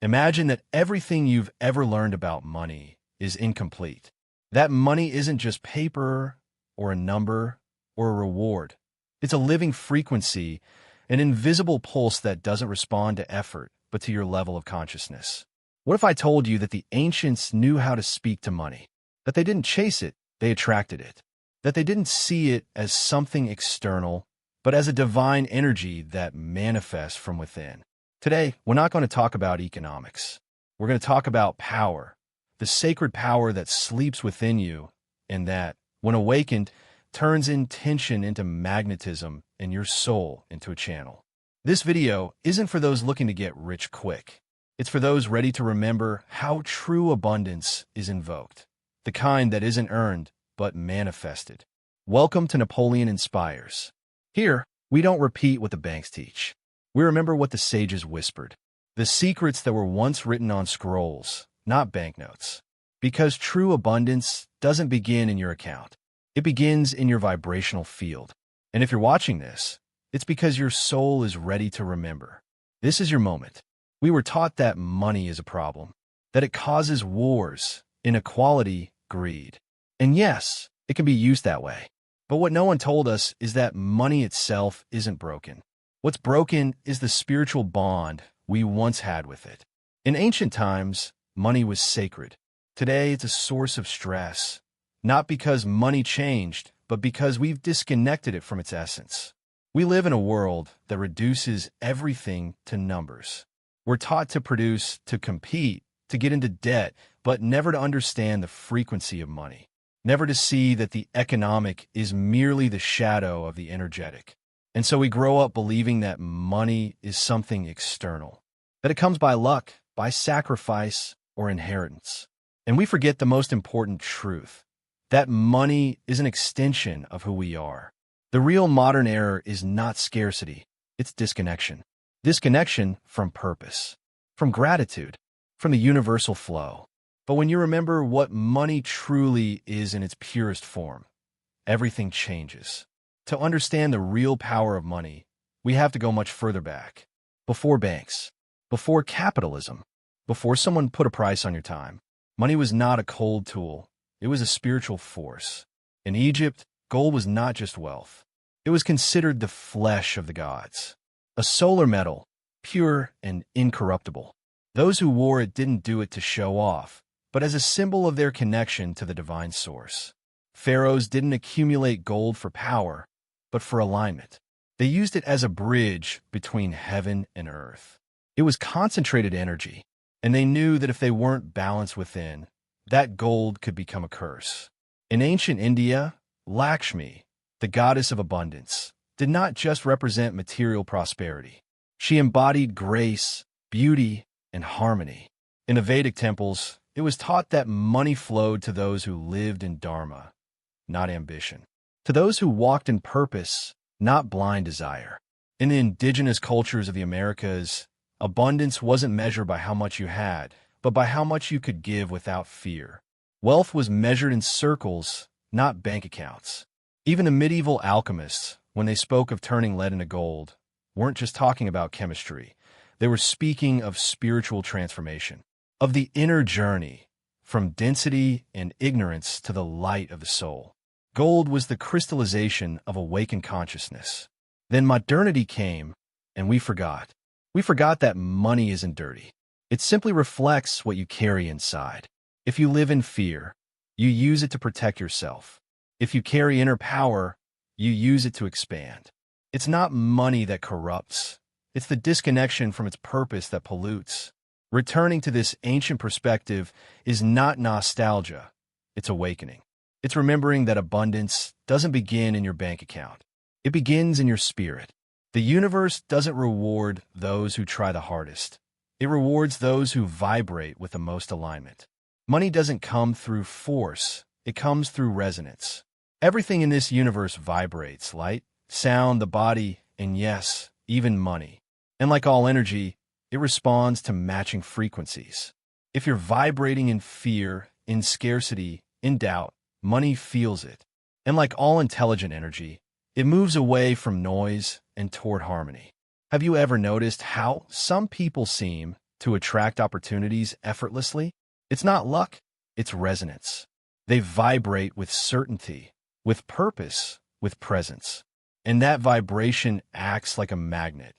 Imagine that everything you've ever learned about money is incomplete. That money isn't just paper or a number or a reward. It's a living frequency, an invisible pulse that doesn't respond to effort, but to your level of consciousness. What if I told you that the ancients knew how to speak to money? That they didn't chase it, they attracted it. That they didn't see it as something external, but as a divine energy that manifests from within. Today, we're not going to talk about economics. We're going to talk about power, the sacred power that sleeps within you and that, when awakened, turns intention into magnetism and your soul into a channel. This video isn't for those looking to get rich quick. It's for those ready to remember how true abundance is invoked, the kind that isn't earned but manifested. Welcome to Napoleon Inspires. Here, we don't repeat what the banks teach. We remember what the sages whispered, the secrets that were once written on scrolls, not banknotes. Because true abundance doesn't begin in your account. It begins in your vibrational field. And if you're watching this, it's because your soul is ready to remember. This is your moment. We were taught that money is a problem, that it causes wars, inequality, greed. And yes, it can be used that way. But what no one told us is that money itself isn't broken. What's broken is the spiritual bond we once had with it. In ancient times, money was sacred. Today, it's a source of stress, not because money changed, but because we've disconnected it from its essence. We live in a world that reduces everything to numbers. We're taught to produce, to compete, to get into debt, but never to understand the frequency of money. Never to see that the economic is merely the shadow of the energetic. And so we grow up believing that money is something external, that it comes by luck, by sacrifice, or inheritance. And we forget the most important truth, that money is an extension of who we are. The real modern error is not scarcity, it's disconnection. Disconnection from purpose, from gratitude, from the universal flow. But when you remember what money truly is in its purest form, everything changes. To understand the real power of money, we have to go much further back. Before banks, before capitalism, before someone put a price on your time, money was not a cold tool. It was a spiritual force. In Egypt, gold was not just wealth. It was considered the flesh of the gods, a solar metal, pure and incorruptible. Those who wore it didn't do it to show off, but as a symbol of their connection to the divine source. Pharaohs didn't accumulate gold for power, but for alignment. They used it as a bridge between heaven and earth. It was concentrated energy, and they knew that if they weren't balanced within, that gold could become a curse. In ancient India, Lakshmi, the goddess of abundance, did not just represent material prosperity. She embodied grace, beauty, and harmony. In the Vedic temples, it was taught that money flowed to those who lived in dharma, not ambition. To those who walked in purpose, not blind desire. In the indigenous cultures of the Americas, abundance wasn't measured by how much you had, but by how much you could give without fear. Wealth was measured in circles, not bank accounts. Even the medieval alchemists, when they spoke of turning lead into gold, weren't just talking about chemistry. They were speaking of spiritual transformation, of the inner journey, from density and ignorance to the light of the soul. Gold was the crystallization of awakened consciousness. Then modernity came, and we forgot. We forgot that money isn't dirty. It simply reflects what you carry inside. If you live in fear, you use it to protect yourself. If you carry inner power, you use it to expand. It's not money that corrupts. It's the disconnection from its purpose that pollutes. Returning to this ancient perspective is not nostalgia. It's awakening. It's remembering that abundance doesn't begin in your bank account. It begins in your spirit. The universe doesn't reward those who try the hardest. It rewards those who vibrate with the most alignment. Money doesn't come through force. It comes through resonance. Everything in this universe vibrates: light, sound, the body, and yes, even money. And like all energy, it responds to matching frequencies. If you're vibrating in fear, in scarcity, in doubt, money feels it. And like all intelligent energy, it moves away from noise and toward harmony. Have you ever noticed how some people seem to attract opportunities effortlessly? It's not luck, it's resonance. They vibrate with certainty, with purpose, with presence. And that vibration acts like a magnet.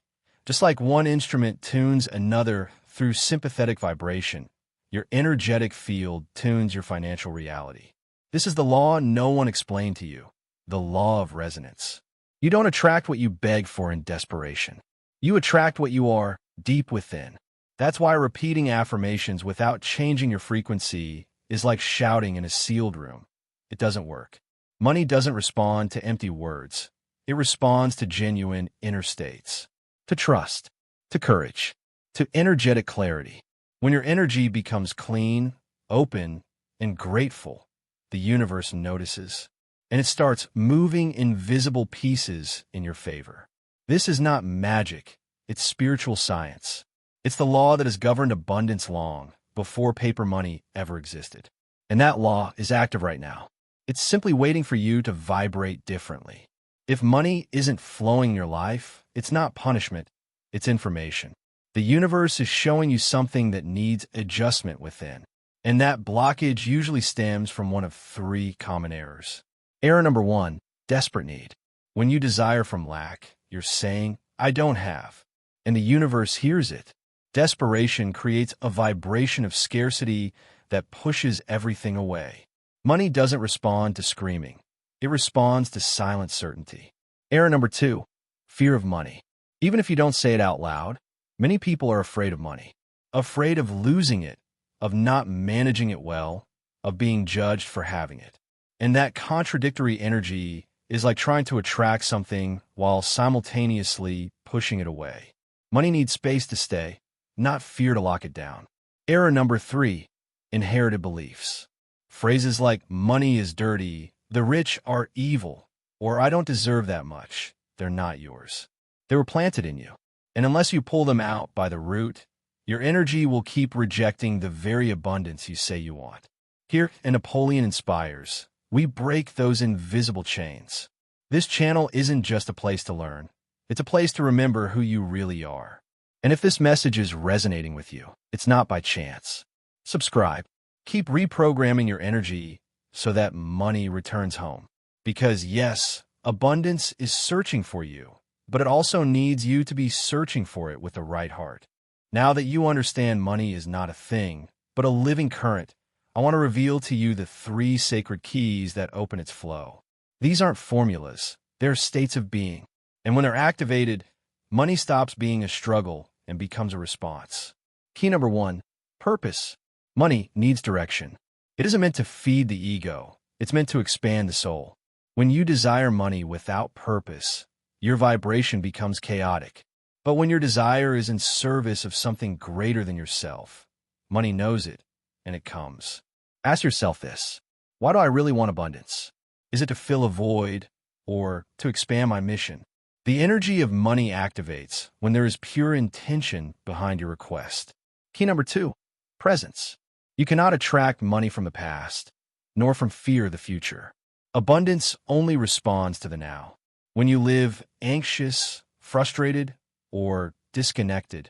Just like one instrument tunes another through sympathetic vibration, your energetic field tunes your financial reality. This is the law no one explained to you, the law of resonance. You don't attract what you beg for in desperation. You attract what you are deep within. That's why repeating affirmations without changing your frequency is like shouting in a sealed room. It doesn't work. Money doesn't respond to empty words. It responds to genuine inner states, to trust, to courage, to energetic clarity. When your energy becomes clean, open, and grateful, the universe notices, and it starts moving invisible pieces in your favor. This is not magic, it's spiritual science. It's the law that has governed abundance long before paper money ever existed. And that law is active right now. It's simply waiting for you to vibrate differently. If money isn't flowing in your life, it's not punishment, it's information. The universe is showing you something that needs adjustment within. And that blockage usually stems from one of three common errors. Error number one, desperate need. When you desire from lack, you're saying, I don't have. And the universe hears it. Desperation creates a vibration of scarcity that pushes everything away. Money doesn't respond to screaming. It responds to silent certainty. Error number two, fear of money. Even if you don't say it out loud, many people are afraid of money. Afraid of losing it, of not managing it well, of being judged for having it. And that contradictory energy is like trying to attract something while simultaneously pushing it away. Money needs space to stay, not fear to lock it down. Error number three, inherited beliefs. Phrases like money is dirty, the rich are evil, or I don't deserve that much, they're not yours. They were planted in you. And unless you pull them out by the root, your energy will keep rejecting the very abundance you say you want. Here in Napoleon Inspires, we break those invisible chains. This channel isn't just a place to learn. It's a place to remember who you really are. And if this message is resonating with you, it's not by chance. Subscribe. Keep reprogramming your energy so that money returns home. Because yes, abundance is searching for you, but it also needs you to be searching for it with the right heart. Now that you understand money is not a thing, but a living current, I want to reveal to you the three sacred keys that open its flow. These aren't formulas, they're states of being. And when they're activated, money stops being a struggle and becomes a response. Key number one, purpose. Money needs direction. It isn't meant to feed the ego. It's meant to expand the soul. When you desire money without purpose, your vibration becomes chaotic. But when your desire is in service of something greater than yourself, money knows it, and it comes. Ask yourself this: why do I really want abundance? Is it to fill a void or to expand my mission? The energy of money activates when there is pure intention behind your request. Key number two, presence. You cannot attract money from the past, nor from fear of the future. Abundance only responds to the now. When you live anxious, frustrated, or disconnected,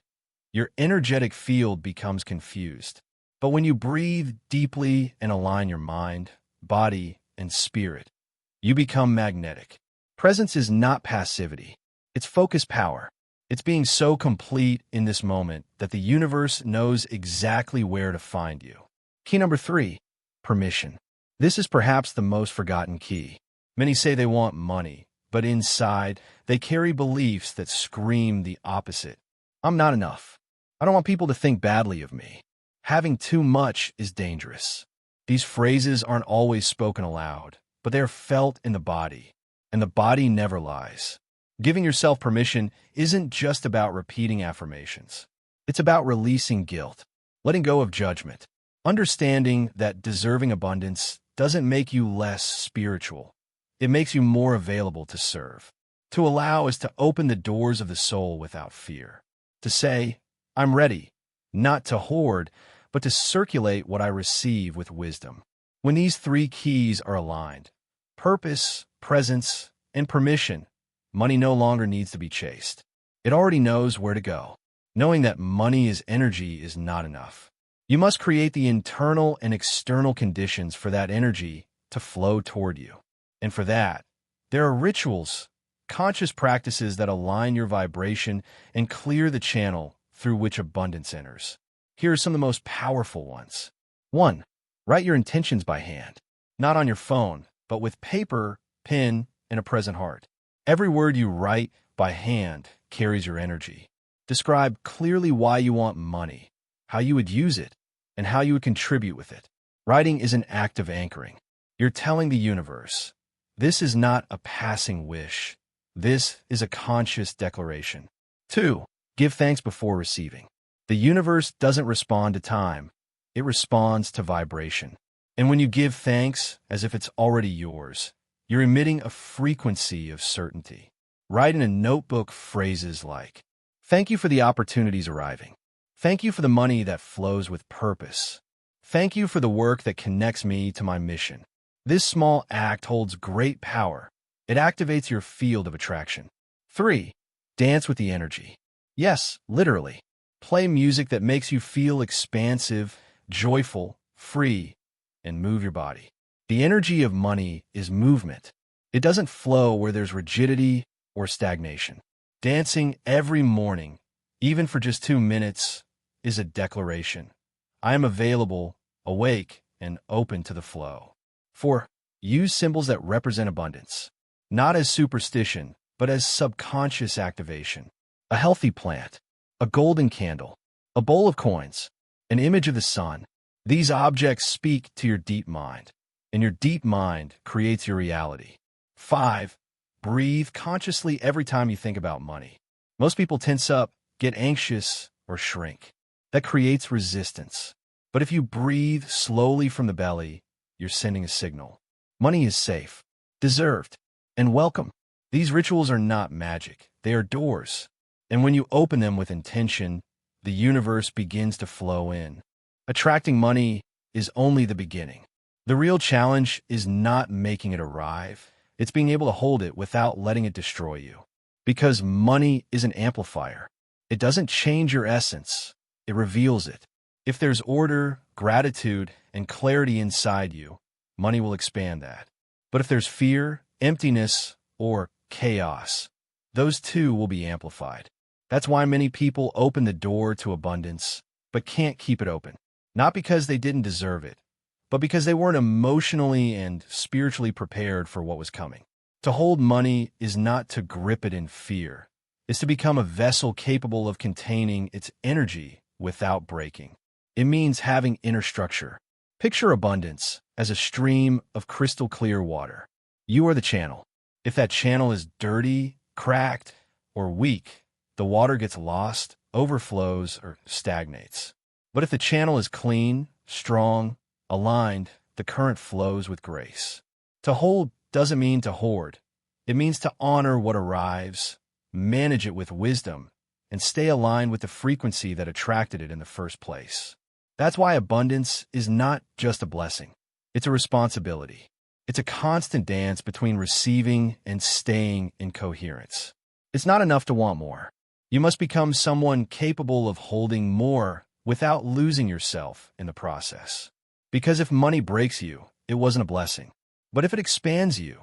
your energetic field becomes confused. But when you breathe deeply and align your mind, body, and spirit, you become magnetic. Presence is not passivity. It's focused power. It's being so complete in this moment that the universe knows exactly where to find you. Key number three, permission. This is perhaps the most forgotten key. Many say they want money, but inside, they carry beliefs that scream the opposite. I'm not enough. I don't want people to think badly of me. Having too much is dangerous. These phrases aren't always spoken aloud, but they're felt in the body, and the body never lies. Giving yourself permission isn't just about repeating affirmations. It's about releasing guilt, letting go of judgment, understanding that deserving abundance doesn't make you less spiritual. It makes you more available to serve. To allow is to open the doors of the soul without fear. To say, I'm ready, not to hoard, but to circulate what I receive with wisdom. When these three keys are aligned, purpose, presence, and permission, money no longer needs to be chased. It already knows where to go. Knowing that money is energy is not enough. You must create the internal and external conditions for that energy to flow toward you. And for that, there are rituals, conscious practices that align your vibration and clear the channel through which abundance enters. Here are some of the most powerful ones. 1. Write your intentions by hand, not on your phone, but with paper, pen, and a present heart. Every word you write by hand carries your energy. Describe clearly why you want money, how you would use it, and how you would contribute with it. Writing is an act of anchoring. You're telling the universe, this is not a passing wish. This is a conscious declaration. 2. Give thanks before receiving. The universe doesn't respond to time. It responds to vibration. And when you give thanks as if it's already yours, you're emitting a frequency of certainty. Write in a notebook phrases like, thank you for the opportunities arriving. Thank you for the money that flows with purpose. Thank you for the work that connects me to my mission. This small act holds great power. It activates your field of attraction. 3. Dance with the energy. Yes, literally. Play music that makes you feel expansive, joyful, free, and move your body. The energy of money is movement. It doesn't flow where there's rigidity or stagnation. Dancing every morning, even for just 2 minutes, is a declaration. I am available, awake, and open to the flow. 4. Use symbols that represent abundance, not as superstition, but as subconscious activation. A healthy plant, a golden candle, a bowl of coins, an image of the sun. These objects speak to your deep mind, and your deep mind creates your reality. 5. Breathe consciously every time you think about money. Most people tense up, get anxious, or shrink. That creates resistance. But if you breathe slowly from the belly, you're sending a signal. Money is safe, deserved, and welcome. These rituals are not magic. They are doors. And when you open them with intention, the universe begins to flow in. Attracting money is only the beginning. The real challenge is not making it arrive. It's being able to hold it without letting it destroy you. Because money is an amplifier. It doesn't change your essence. It reveals it. If there's order, gratitude, and clarity inside you, money will expand that. But if there's fear, emptiness, or chaos, those too will be amplified. That's why many people open the door to abundance, but can't keep it open. Not because they didn't deserve it, but because they weren't emotionally and spiritually prepared for what was coming. To hold money is not to grip it in fear. It's to become a vessel capable of containing its energy without breaking. It means having inner structure. Picture abundance as a stream of crystal clear water. You are the channel. If that channel is dirty, cracked, or weak, the water gets lost, overflows, or stagnates. But if the channel is clean, strong, aligned, the current flows with grace. To hold doesn't mean to hoard. It means to honor what arrives, manage it with wisdom, and stay aligned with the frequency that attracted it in the first place. That's why abundance is not just a blessing. It's a responsibility. It's a constant dance between receiving and staying in coherence. It's not enough to want more. You must become someone capable of holding more without losing yourself in the process. Because if money breaks you, it wasn't a blessing. But if it expands you,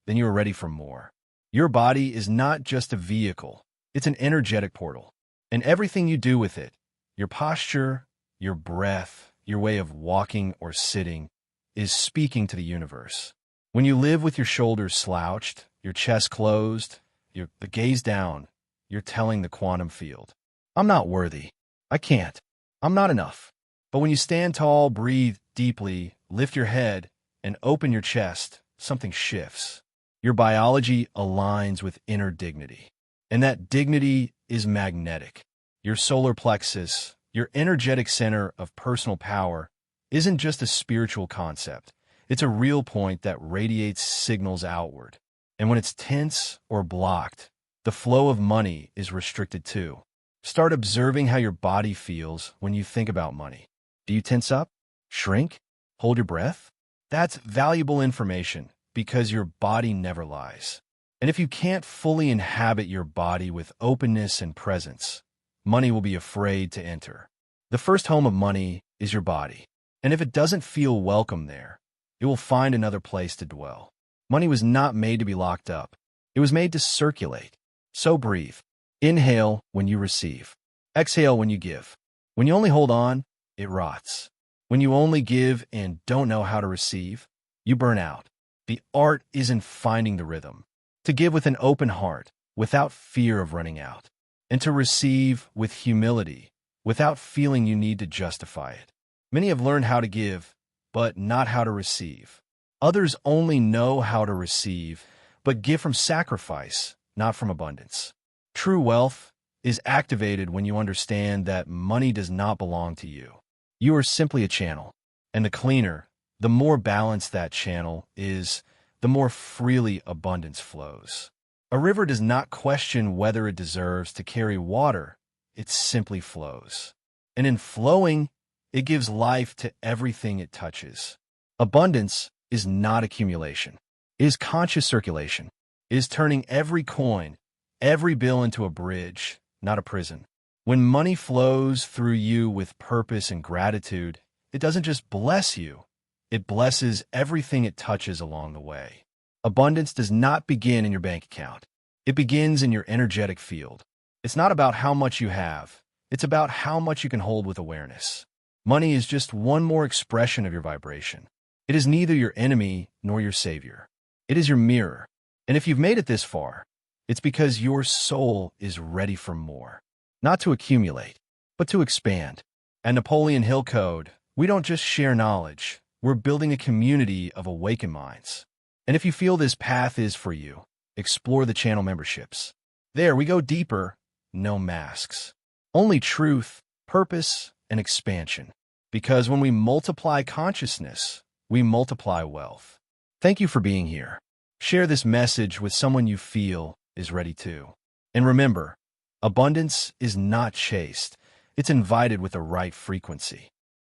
then you are ready for more. Your body is not just a vehicle. It's an energetic portal. And everything you do with it, your posture, your breath, your way of walking or sitting, is speaking to the universe. When you live with your shoulders slouched, your chest closed, the gaze down, you're telling the quantum field, I'm not worthy. I can't. I'm not enough. But when you stand tall, breathe deeply, lift your head, and open your chest, something shifts. Your biology aligns with inner dignity. And that dignity is magnetic. Your solar plexus, your energetic center of personal power, isn't just a spiritual concept. It's a real point that radiates signals outward. And when it's tense or blocked, the flow of money is restricted too. Start observing how your body feels when you think about money. Do you tense up? Shrink? Hold your breath? That's valuable information because your body never lies. And if you can't fully inhabit your body with openness and presence, money will be afraid to enter. The first home of money is your body. And if it doesn't feel welcome there, it will find another place to dwell. Money was not made to be locked up. It was made to circulate. So breathe. Inhale when you receive. Exhale when you give. When you only hold on, it rots. When you only give and don't know how to receive, you burn out. The art is in finding the rhythm. To give with an open heart, without fear of running out. And to receive with humility, without feeling you need to justify it. Many have learned how to give, but not how to receive. Others only know how to receive, but give from sacrifice, not from abundance. True wealth is activated when you understand that money does not belong to you. You are simply a channel, and the cleaner, the more balanced that channel is, the more freely abundance flows. A river does not question whether it deserves to carry water, it simply flows. And in flowing, it gives life to everything it touches. Abundance is not accumulation. It is conscious circulation. It is turning every coin, every bill into a bridge, not a prison. When money flows through you with purpose and gratitude, it doesn't just bless you, it blesses everything it touches along the way. Abundance does not begin in your bank account. It begins in your energetic field. It's not about how much you have. It's about how much you can hold with awareness. Money is just one more expression of your vibration. It is neither your enemy nor your savior. It is your mirror. And if you've made it this far, it's because your soul is ready for more. Not to accumulate, but to expand. At Napoleon Hill Code, we don't just share knowledge. We're building a community of awakened minds. And if you feel this path is for you, explore the channel memberships. There we go deeper, no masks. Only truth, purpose, and expansion. Because when we multiply consciousness, we multiply wealth. Thank you for being here. Share this message with someone you feel is ready to. And remember, abundance is not chased. It's invited with the right frequency.